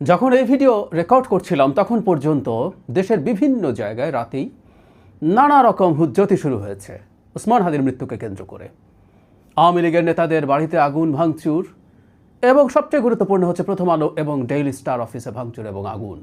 যখন এই video record করছিলাম তখন পর্যন্ত দেশের বিভিন্ন জায়গায় রাতেই নানা রকম হুজ্জতি শুরু হয়েছে ওসমান হাদির মৃত্যুকে কেন্দ্র করে। আওয়ামী লীগের নেতাদের বাড়িতে আগুন ভাঙচুর এবং সবচেয়ে গুরুত্বপূর্ণ হচ্ছে প্রথম আলো এবং ডেইলি স্টার অফিসে ভাঙচুর এবং আগুন।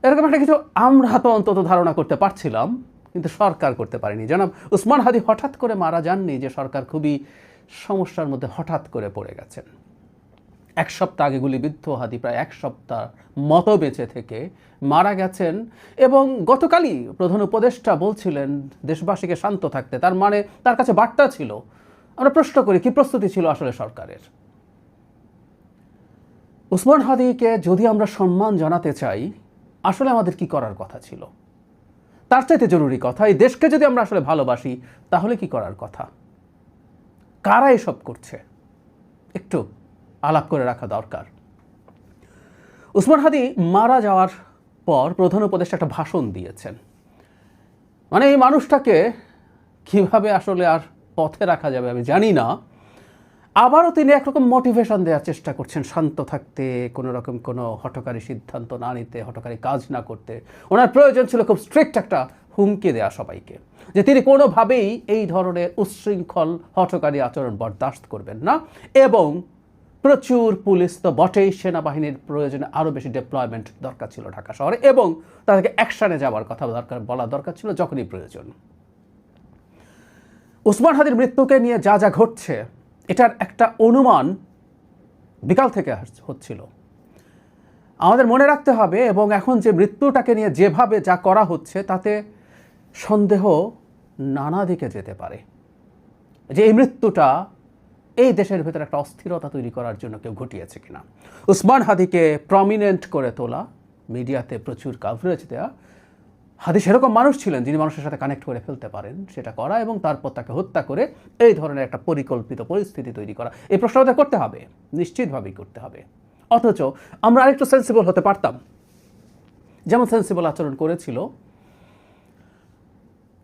এরকম একটা কিছু আমরা তো অন্তত ধারণা করতে পারছিলাম, কিন্তু সরকার করতে পারেনি। জনাব ওসমান হাদি হঠাৎ করে মারা যাননি যে সরকার খুবই সমস্যার মধ্যে হঠাৎ করে পড়ে গেছেন। এক সপ্তাহ আগে গুলিবিদ্ধ হাদি প্রায় এক সপ্তাহ মতো বেঁচে থেকে মারা গেছেন এবং গতকালই প্রধান উপদেষ্টা বলছিলেন দেশবাসীকে শান্ত থাকতে। তার মানে তার কাছে বার্তা ছিল। আমরা প্রশ্ন করি কি প্রস্তুতি ছিল আসলে সরকারের? ওসমান হাদিকে যদি আমরা সম্মান জানাতে চাই, আসলে আমাদের কি করার কথা ছিল? তার চাইতে জরুরি কথা, এই দেশকে যদি আমরা আসলে ভালোবাসি তাহলে কি করার কথা? কারা এসব করছে একটু আলাপ করে রাখা দরকার। ওসমান হাদি মারা যাওয়ার পর প্রধান উপদেষ্টা একটা ভাষণ দিয়েছেন। মানে এই মানুষটাকে কিভাবে আসলে আর পথে রাখা যাবে আমি জানি না। আবারও তিনি একরকম মোটিভেশন দেওয়ার চেষ্টা করছেন, শান্ত থাকতে, কোনো রকম কোনো হঠকারী সিদ্ধান্ত না নিতে, হঠকারী কাজ না করতে। ওনার প্রয়োজন ছিল খুব স্ট্রিক্ট একটা হুমকি দেওয়া সবাইকে, যে তিনি কোনোভাবেই এই ধরনের উচ্ছৃঙ্খল হঠকারী আচরণ বরদাস্ত করবেন না এবং প্রচুর পুলিশ তো বটেই, সেনাবাহিনীর প্রয়োজনে আরও বেশি ডেপ্লয়মেন্ট দরকার ছিল ঢাকা শহরে এবং তাদেরকে অ্যাকশনে যাওয়ার কথা বলা দরকার ছিল যখনই প্রয়োজন। ওসমান হাদির মৃত্যুকে নিয়ে যা যা ঘটছে এটার একটা অনুমান বিকাল থেকে হচ্ছিল। আমাদের মনে রাখতে হবে এবং এখন যে মৃত্যুটাকে নিয়ে যেভাবে যা করা হচ্ছে তাতে সন্দেহ নানা দিকে যেতে পারে যে এই মৃত্যুটা এই দেশের ভেতরে একটা অস্থিরতা তৈরি করার জন্য কেউ ঘটিয়েছে কিনা। ওসমান হাদিকে প্রমিনেন্ট করে তোলা, মিডিয়াতে প্রচুর কাভারেজ দেওয়া। হাদি সেরকম মানুষ ছিলেন যিনি মানুষের সাথে কানেক্ট করে ফেলতে পারেন, সেটা করা এবং তারপর তাকে হত্যা করে এই ধরনের একটা পরিকল্পিত পরিস্থিতি তৈরি করা, এই প্রশ্ন আমাদের করতে হবে, নিশ্চিতভাবেই করতে হবে। অথচ আমরা আরেকটু সেন্সিবল হতে পারতাম, যেমন সেন্সিবল আচরণ করেছিল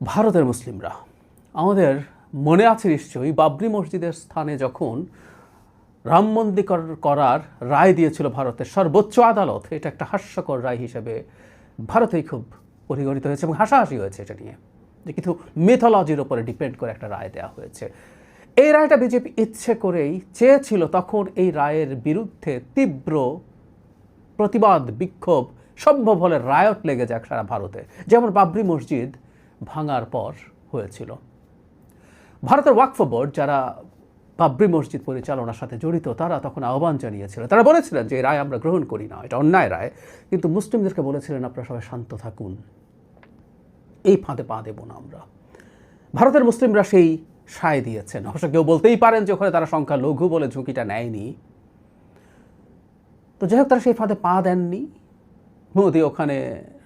ভারতের মুসলিমরা। আমাদের মনে আছে নিশ্চয়ই বাবরি মসজিদের স্থানে যখন রাম মন্দির করার রায় দিয়েছিল ভারতের সর্বোচ্চ আদালত, এটা একটা হাস্যকর রায় হিসেবে ভারতেই খুব পরিগণিত হয়েছে এবং হাসাহাসি হয়েছে এটা নিয়ে, যে কিছু মিথোলজির উপরে ডিপেন্ড করে একটা রায় দেওয়া হয়েছে। এই রায়টা বিজেপি ইচ্ছে করেই চেয়েছিল। তখন এই রায়ের বিরুদ্ধে তীব্র প্রতিবাদ, বিক্ষোভ, সম্ভব হলে রায়ট লেগে যাক সারা ভারতে, যেমন বাবরি মসজিদ ভাঙার পর হয়েছিল। ভারতের ওয়াকফ বোর্ড, যারা বাবরি মসজিদ পরিচালনার সাথে জড়িত, তারা তখন আহ্বান জানিয়েছিলেন। তারা বলেছিলেন যে এই রায় আমরা গ্রহণ করি না, এটা অন্যায় রায়, কিন্তু মুসলিমদেরকে বলেছিলেন আপনারা সবাই শান্ত থাকুন, এই ফাঁদে পা দেব না আমরা। ভারতের মুসলিমরা সেই সায় দিয়েছেন। অবশ্য কেউ বলতেই পারেন যে ওখানে তারা সংখ্যা লঘু বলে ঝুঁকিটা নেয়নি। তো যাই হোক, তারা সেই ফাঁদে পা দেননি। মোদি ওখানে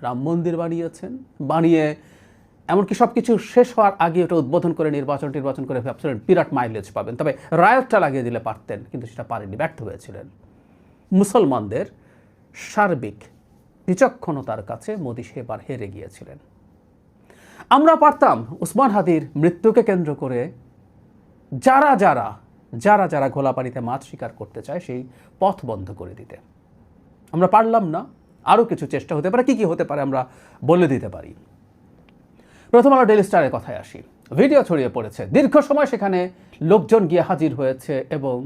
রাম মন্দির বানিয়েছেন, বানিয়ে এমনকি সব কিছু শেষ হওয়ার আগে ওটা উদ্বোধন করে নির্বাচন করে ভাবছিলেন বিরাট মাইলেজ পাবেন, তবে রায়টটা লাগিয়ে দিলে পারতেন, কিন্তু সেটা পারেননি, ব্যর্থ হয়েছিলেন। মুসলমানদের সার্বিক বিচক্ষণতার কাছে মোদি সেবার হেরে গিয়েছিলেন। আমরা পারতাম ওসমান হাদির মৃত্যুকে কেন্দ্র করে যারা যারা যারা যারা ঘোলাপানিতে মাছ শিকার করতে চায় সেই পথ বন্ধ করে দিতে। আমরা পারলাম না, আরও কিছু চেষ্টা হতে পারে। কি হতে পারে আমরা বলে দিতে পারি। প্রথম আলো ডেইলি স্টারের কথায় আসি। ভিডিও ছড়িয়ে পড়েছে, দীর্ঘ সময় সেখানে লোকজন গিয়ে হাজির হয়েছে এবং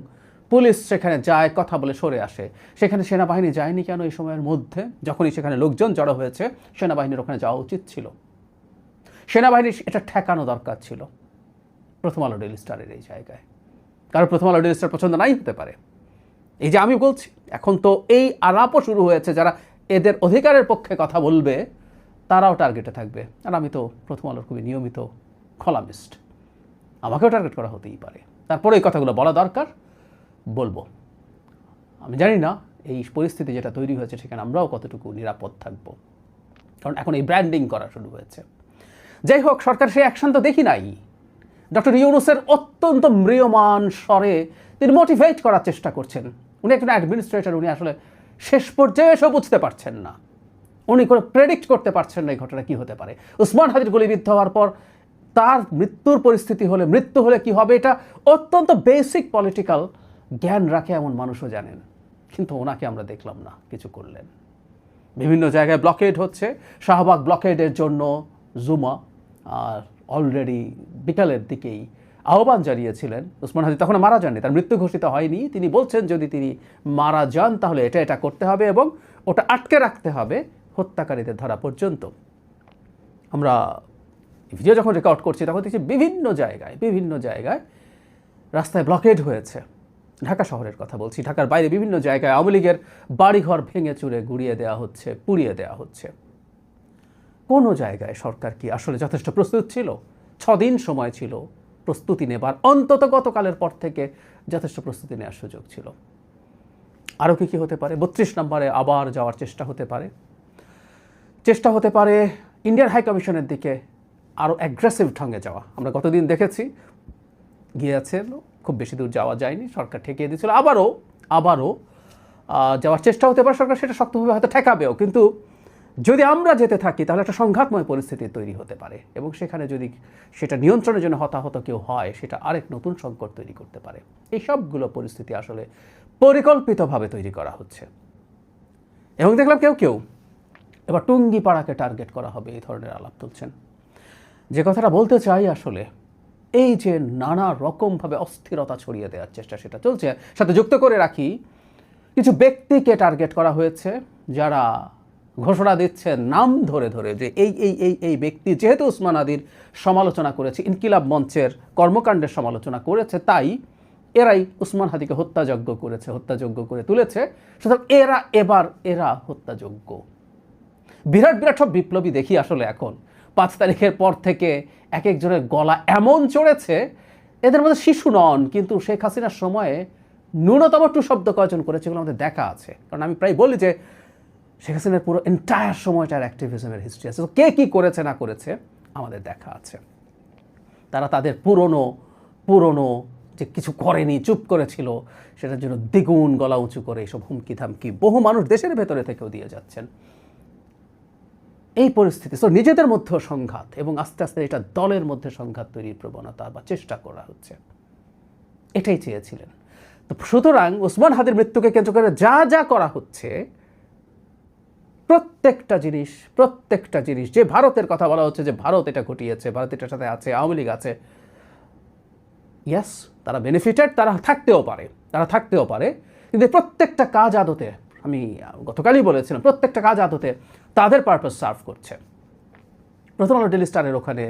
পুলিশ সেখানে যায়, কথা বলে সরে আসে। সেখানে সেনাবাহিনী যায়নি কেন এই সময়ের মধ্যে? যখনই সেখানে লোকজন জড়ো হয়েছে, সেনাবাহিনীর ওখানে যাওয়া উচিত ছিল। সেনাবাহিনীর এটা ঠেকানো দরকার ছিল প্রথম আলো ডেইলি স্টারের এই জায়গায়। কারণ প্রথম আলো ডেইলি স্টার পছন্দ নাই হতে পারে। এই যে আমি বলছি, এখন তো এই আলাপও শুরু হয়েছে, যারা এদের অধিকারের পক্ষে কথা বলবে তারাও টার্গেটে থাকবে। আর আমি তো প্রথম আলোর খুবই নিয়মিত কলামিস্ট, আমাকেও টার্গেট করা হতেই পারে। তারপরে এই কথাগুলো বলা দরকার, বলবো। আমি জানি না এই পরিস্থিতি যেটা তৈরি হয়েছে সেখানে আমরাও কতটুকু নিরাপদ থাকব, কারণ এখন এই ব্র্যান্ডিং করা শুরু হয়েছে। যাই হোক, সরকার সেই অ্যাকশন তো দেখি নাই। ডক্টর ইউনূসের অত্যন্ত ম্রিয়মান স্বরে তিনি মোটিভেট করার চেষ্টা করছেন। উনি একজন অ্যাডমিনিস্ট্রেটর, উনি আসলে শেষ পর্যায়ে এসব বুঝতে পারছেন না, উনি করে প্রেডিক্ট করতে পারছেন না এই ঘটনা কী হতে পারে। ওসমান হাদির গুলিবিদ্ধ হওয়ার পর তার মৃত্যুর পরিস্থিতি হলে, মৃত্যু হলে কি হবে, এটা অত্যন্ত বেসিক পলিটিক্যাল জ্ঞান রাখে এমন মানুষও জানেন। কিন্তু ওনাকে আমরা দেখলাম না কিছু করলেন। বিভিন্ন জায়গায় ব্লকেড হচ্ছে, শাহবাগ ব্লকেডের জন্য জুমা আর অলরেডি বিকালের দিকেই আহ্বান জানিয়েছিলেন। ওসমান হাদি তখন মারা যাননি, তার মৃত্যু ঘোষিত হয়নি। তিনি বলছেন যদি তিনি মারা যান তাহলে এটা করতে হবে এবং ওটা আটকে রাখতে হবে হত্যাকারীদের ধরা পর্যন্ত। আমরা ভিডিও যখন রেকর্ড করছি তখন দেখছি বিভিন্ন জায়গায় রাস্তায় ব্লকেড হয়েছে। ঢাকা শহরের কথা বলছি, ঢাকার বাইরে বিভিন্ন জায়গায় আওয়ামী লীগের বাড়িঘর ভেঙে চুরে গুড়িয়ে দেওয়া হচ্ছে, পুড়িয়ে দেওয়া হচ্ছে। কোনো জায়গায় সরকার কি আসলে যথেষ্ট প্রস্তুত ছিল? 6 দিন সময় ছিল প্রস্তুতি নেবার, অন্তত গতকালের পর থেকে যথেষ্ট প্রস্তুতি নেওয়ার সুযোগ ছিল। আরও কি হতে পারে? 32 নম্বরে আবার যাওয়ার চেষ্টা হতে পারে ইন্ডিয়ান হাই কমিশনের দিকে আরও অ্যাগ্রেসিভ ঢঙ্গে যাওয়া। আমরা গতদিন দেখেছি গিয়েছেন, খুব বেশি দূর যাওয়া যায়নি, সরকার ঠেকিয়ে দিয়েছিল। আবারও যাওয়ার চেষ্টা হতে পারে, সরকার সেটা শক্তভাবে হয়তো ঠেকাবেও। কিন্তু যদি আমরা যেতে থাকি তাহলে একটা সংঘাতময় পরিস্থিতি তৈরি হতে পারে এবং সেখানে যদি সেটা নিয়ন্ত্রণের জন্য হতাহত কেউ হয় সেটা আরেক নতুন সংকট তৈরি করতে পারে। এই সবগুলো পরিস্থিতি আসলে পরিকল্পিতভাবে তৈরি করা হচ্ছে এবং দেখলাম কেউ এবার টুঙ্গিপাড়াকে টার্গেট করা হবে এই ধরনের আলাপ তুলছেন। যে কথাটা বলতে চাই আসলে এই যে নানা রকমভাবে অস্থিরতা ছড়িয়ে দেওয়ার চেষ্টা সেটা চলছে, সাথে যুক্ত করে রাখি কিছু ব্যক্তিকে টার্গেট করা হয়েছে যারা ঘোষণা দিচ্ছেন নাম ধরে যে এই ব্যক্তি যেহেতু ওসমান হাদির সমালোচনা করেছে, ইনকিলাব মঞ্চের কর্মকাণ্ডের সমালোচনা করেছে, তাই এরাই ওসমান হাদিকে হত্যাযজ্ঞ করে তুলেছে, সুতরাং এরা হত্যাযোগ্য। বিরাট সব বিপ্লবী দেখি আসলে এখন 5 তারিখের পর থেকে এক একজনের গলা এমন চড়েছে, এদের মধ্যে শিশু নন, কিন্তু শেখ হাসিনার সময়ে ন্যূনতম টু শব্দ কয়জন করেছে এগুলো আমাদের দেখা আছে। কারণ আমি প্রায় বলি যে শেখ হাসিনার পুরো এন্টায়ার সময়টার অ্যাক্টিভিজমের হিস্ট্রি আছে, কে কী করেছে না করেছে আমাদের দেখা আছে। তারা তাদের পুরনো যে কিছু করেনি, চুপ করেছিল, সেটার জন্য দ্বিগুণ গলা উঁচু করে এসব হুমকি ধামকি বহু মানুষ দেশের ভেতরে থেকেও দিয়ে যাচ্ছেন। এই পরিস্থিতি নিজেদের মধ্যেও সংঘাত এবং আস্তে আস্তে এটা দলের মধ্যে সংঘাত তৈরির প্রবণতা বা চেষ্টা করা হচ্ছে, এটাই চেয়েছিলেন। তো সুতরাং ওসমান হাদির মৃত্যুকে কেন্দ্র করে যা করা হচ্ছে প্রত্যেকটা জিনিস যে ভারতের কথা বলা হচ্ছে যে ভারত এটা ঘটিয়েছে, ভারত এটার সাথে আছে, আওয়ামী লীগ আছে, ইয়েস তারা বেনিফিটেড, তারা থাকতেও পারে, কিন্তু প্রত্যেকটা কাজ আদতে, আমি গতকালই বলেছিলাম, প্রত্যেকটা কাজ আদতে তাদের পারপাস সার্ভ করছে। প্রথম আলো ডেইলি স্টারের ওখানে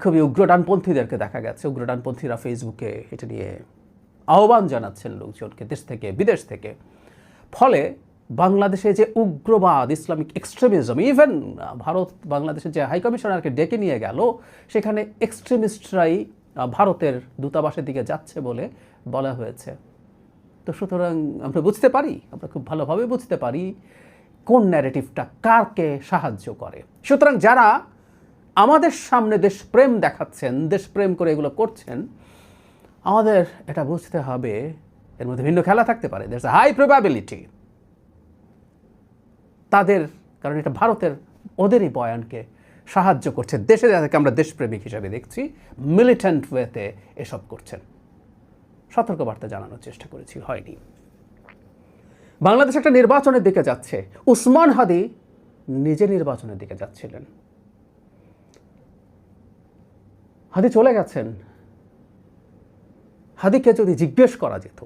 খুবই উগ্রডানপন্থীদেরকে দেখা গেছে, উগ্রডানপন্থীরা ফেসবুকে এটা নিয়ে আহ্বান জানাচ্ছেন লোকজনকে দেশ থেকে বিদেশ থেকে। ফলে বাংলাদেশে যে উগ্রবাদ, ইসলামিক এক্সট্রিমিজম, ইভেন ভারত বাংলাদেশের যে হাই কমিশনারকে ডেকে নিয়ে গেল, সেখানে এক্সট্রিমিস্টরাই ভারতের দূতাবাসের দিকে যাচ্ছে বলে বলা হয়েছে। তো সুতরাং আমরা খুব ভালোভাবে বুঝতে পারি কোন ন্যারেটিভটা কারকে সাহায্য করে। সুতরাং যারা আমাদের সামনে দেশপ্রেম দেখাচ্ছেন, দেশপ্রেম করে এগুলো করছেন, আমাদের এটা বুঝতে হবে এর মধ্যে ভিন্ন খেলা থাকতে পারে। There is a high probability তাদের, কারণ এটা ভারতের ওদেরই বয়ানকে সাহায্য করছে, দেশে যাদেরকে আমরা দেশপ্রেমিক হিসাবে দেখছি মিলিটেন্ট ওয়েতে এসব করছেন। সতর্কবার্তা জানানোর চেষ্টা করেছি, হয়নি। বাংলাদেশ একটা নির্বাচনের দিকে যাচ্ছে, ওসমান হাদি নিজে নির্বাচনের দিকে যাচ্ছিলেন, হাদি চলে গেছেন। হাদিকে যদি জিজ্ঞেস করা যেত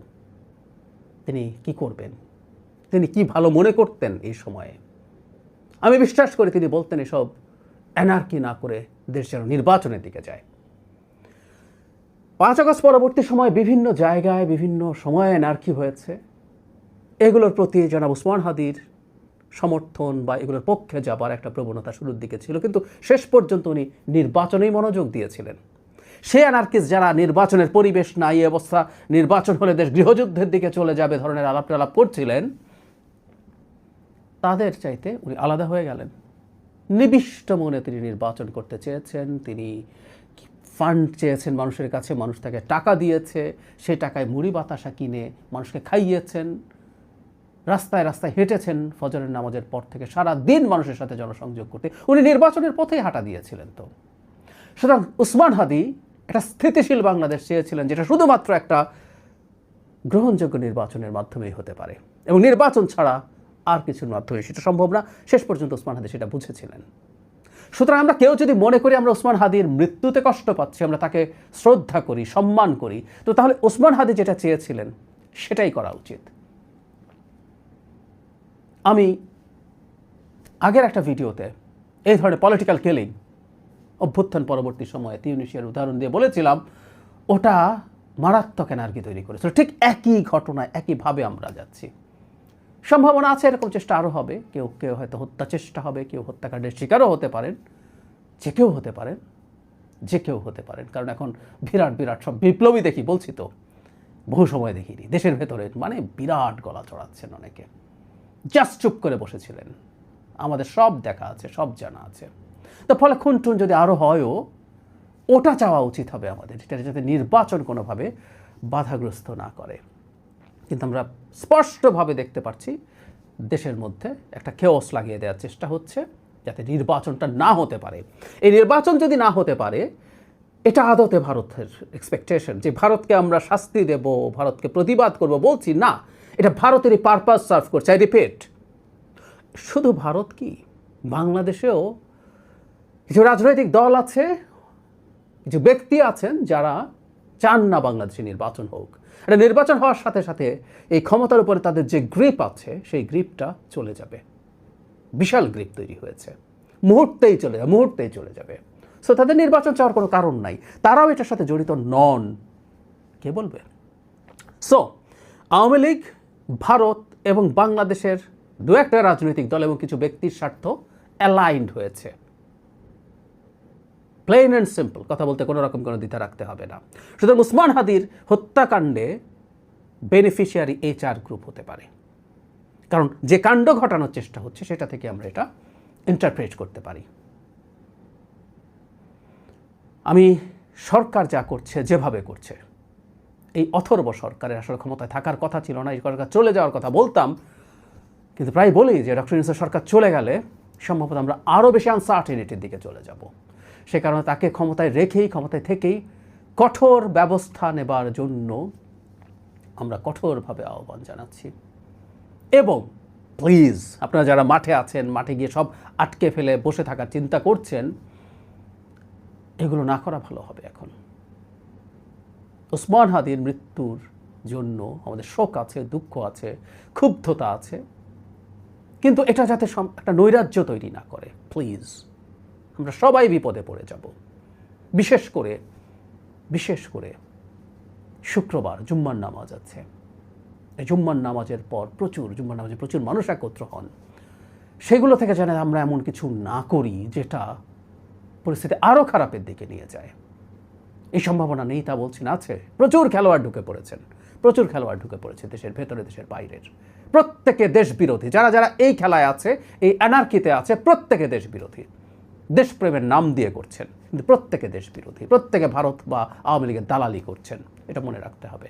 তিনি কি করবেন, তিনি কি ভালো মনে করতেন এই সময়ে, আমি বিশ্বাস করি তিনি বলতেন এসব অ্যানার্কি না করে দেশ যেন নির্বাচনের দিকে যায়। 5 আগস্ট পরবর্তী সময় বিভিন্ন জায়গায় বিভিন্ন সময়ে অ্যানার্কি হয়েছে, এগুলোর প্রতি জনাব ওসমান হাদির সমর্থন বা এগুলোর পক্ষে যাবার একটা প্রবণতা শুরুর দিকে ছিল, কিন্তু শেষ পর্যন্ত উনি নির্বাচনেই মনোযোগ দিয়েছিলেন। সে অ্যানার্কিস্ট যারা নির্বাচনের পরিবেশ নাই, এই অবস্থা, নির্বাচন হলে দেশ গৃহযুদ্ধের দিকে চলে যাবে ধরনের আলাপ করছিলেন, তাদের চাইতে উনি আলাদা হয়ে গেলেন। নিবিষ্ট মনে তিনি নির্বাচন করতে চেয়েছেন, তিনি ফান্ড চেয়েছেন মানুষের কাছে, মানুষ তাকে টাকা দিয়েছে, সেই টাকায় মুড়ি বাতাসা কিনে মানুষকে খাইয়েছেন, রাস্তায় হেঁটেছেন ফজরের নামাজের পর থেকে সারা দিন মানুষের সাথে জনসংযোগ করতে, উনি নির্বাচনের পথেই হাঁটা দিয়েছিলেন। তো সুতরাং ওসমান হাদি একটা স্থিতিশীল বাংলাদেশ চেয়েছিলেন, যেটা শুধুমাত্র একটা গ্রহণযোগ্য নির্বাচনের মাধ্যমেই হতে পারে, এবং নির্বাচন ছাড়া আর কিছুর মাধ্যমে সেটা সম্ভব না। শেষ পর্যন্ত ওসমান হাদি সেটা বুঝেছিলেন। সুতরাং আমরা কেউ যদি মনে করি আমরা ওসমান হাদির মৃত্যুতে কষ্ট পাচ্ছি, আমরা তাকে শ্রদ্ধা করি, সম্মান করি, তো তাহলে ওসমান হাদি যেটা চেয়েছিলেন সেটাই করা উচিত। আমি আগের একটা ভিডিওতে এই ধরনের পলিটিক্যাল কিলিং, অভ্যুত্থান পরবর্তী সময়ে তিউনিসিয়ার উদাহরণ দিয়ে বলেছিলাম ওটা মারাত্মক এনার্জি তৈরি করেছিল। ঠিক একই ঘটনায় একইভাবে আমরা যাচ্ছি। সম্ভাবনা আছে এরকম চেষ্টা আরও হবে, কেউ কেউ হয়তো হত্যা চেষ্টা হবে, কেউ হত্যাকাণ্ডের শিকারও হতে পারেন, যে কেউ হতে পারেন, যে কেউ হতে পারেন। কারণ এখন বিরাট বিরাট সব বিপ্লবী দেখি, বলছি তো বহু সময় দেখিনি, দেশের ভেতরে মানে বিরাট গলা চড়াচ্ছেন অনেকে, জাস্ট চুপ করে বসেছিলেন। আমাদের সব দেখা আছে, সব জানা আছে। তো ফলে খুনটুন যদি আরও হয়ও, ওটা চাওয়া উচিত হবে আমাদের, এটা যাতে নির্বাচন কোনোভাবে বাধাগ্রস্ত না করে। কিন্তু আমরা স্পষ্টভাবে দেখতে পাচ্ছি দেশের মধ্যে একটা কেওস লাগিয়ে দেওয়ার চেষ্টা হচ্ছে যাতে নির্বাচনটা না হতে পারে। এই নির্বাচন যদি না হতে পারে, এটা আদতে ভারতের এক্সপেকটেশন যে ভারতকে আমরা শাস্তি দেব, ভারতকে প্রতিবাদ করব, বলছি না, এটা ভারতেরই পারপাস সার্ভ করছে। আই রিপিট, শুধু ভারত কি, বাংলাদেশেও কিছু রাজনৈতিক দল আছে, কিছু ব্যক্তি আছেন যারা চান না বাংলাদেশে নির্বাচন হোক। এটা নির্বাচন হওয়ার সাথে সাথে এই ক্ষমতার উপরে তাদের যে গ্রিপ আছে সেই গ্রিপটা চলে যাবে, বিশাল গ্রিপ তৈরি হয়েছে, মুহূর্তেই চলে যাবে। সো তাদের নির্বাচন চাওয়ার কোনো কারণ নাই, তারাও এটার সাথে জড়িত নন, কে বলবে? সো আওয়ামী লীগ, ভারত এবং বাংলাদেশের দু একটা রাজনৈতিক দল এবং কিছু ব্যক্তির স্বার্থ অ্যালাইন্ড হয়েছে। প্লেন অ্যান্ড সিম্পল, কথা বলতে কোনো রকম কোনো দ্বিধা রাখতে হবে না। সুতরাং ওসমান হাদির হত্যাকাণ্ডে বেনিফিশিয়ারি এই 4 গ্রুপ হতে পারে, কারণ যে কাণ্ড ঘটানোর চেষ্টা হচ্ছে সেটা থেকে আমরা এটা ইন্টারপ্রেট করতে পারি। আমি সরকার যা করছে, যেভাবে করছে, এই অথর্ব সরকারের আসলে ক্ষমতায় থাকার কথা ছিল না, এই সরকার চলে যাওয়ার কথা বলতাম, কিন্তু প্রায় বলি যে ডক্টর ইউনূসের সরকার চলে গেলে সম্ভবত আমরা আরও বেশি আনসার্টেনিটির দিকে চলে যাব। সে কারণে তাকে ক্ষমতায় রেখেই, ক্ষমতায় থেকেই কঠোর ব্যবস্থা নেবার জন্য আমরা কঠোরভাবে আহ্বান জানাচ্ছি। এবং প্লিজ আপনারা যারা মাঠে আছেন, মাঠে গিয়ে সব আটকে ফেলে বসে থাকার চিন্তা করছেন, এগুলো না করা ভালো হবে। এখন ওসমান হাদির মৃত্যুর জন্য আমাদের শোক আছে, দুঃখ আছে, ক্ষুব্ধতা আছে, কিন্তু এটা যাতে একটা নৈরাজ্য তৈরি না করে। প্লিজ, আমরা সবাই বিপদে পড়ে যাব। বিশেষ করে শুক্রবার জুম্মার নামাজ আছে। এই জুম্মার নামাজের পর প্রচুর মানুষ একত্র হন। সেগুলো থেকে যেন আমরা এমন কিছু না করি যেটা পরিস্থিতি আরও খারাপের দিকে নিয়ে যায়। এই সম্ভাবনা নেই তা বলছি না, আছে। প্রচুর খেলোয়াড় ঢুকে পড়েছে দেশের ভেতরে, দেশের বাইরের। প্রত্যেকে দেশ বিরোধী, যারা এই খেলায় আছে, এই অ্যানার্কিতে আছে, প্রত্যেকে দেশ বিরোধী, দেশপ্রেমের নাম দিয়ে করছেন, কিন্তু প্রত্যেকে দেশ বিরোধী, প্রত্যেকে ভারত বা আওয়ামী লীগের দালালি করছেন। এটা মনে রাখতে হবে।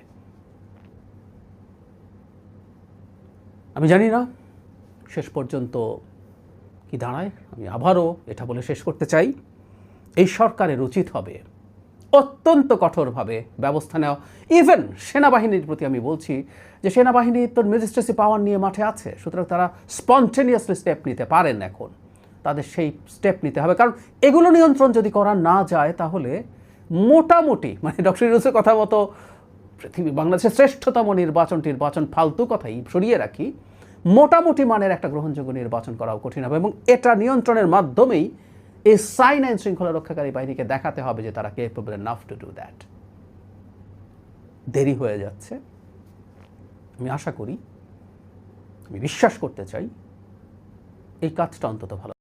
আমি জানি না শেষ পর্যন্ত কি দাঁড়ায়। আমি আবারও এটা বলে শেষ করতে চাই, এই সরকারের উচিত হবে অত্যন্ত কঠোরভাবে ব্যবস্থা নেওয়া। ইভেন সেনাবাহিনীর প্রতি আমি বলছি যে সেনাবাহিনী তো ম্যাজিস্ট্রেসি পাওয়ার নিয়ে মাঠে আছে, সুতরাং তারা স্পন্টেনিয়াসলি স্টেপ নিতে পারেন। এখন তাদের সেই স্টেপ নিতে হবে, কারণ এগুলো নিয়ন্ত্রণ যদি করা না যায় তাহলে মোটামুটি, মানে ডক্টর ইউনূসের কথা মতো বাংলাদেশের শ্রেষ্ঠতম নির্বাচন ফালতু কথাই সরিয়ে রাখি, মোটামুটি মানের একটা গ্রহণযোগ্য নির্বাচন করাও কঠিন হবে। এবং এটা নিয়ন্ত্রণের মাধ্যমেই এই আইন শৃঙ্খলা রক্ষাকারী বাহিনীকে দেখাতে হবে যে তারা capable enough to do that. দেরি হয়ে যাচ্ছে। আমি আশা করি, আমি বিশ্বাস করতে চাই এই কাজটা অন্তত ভালো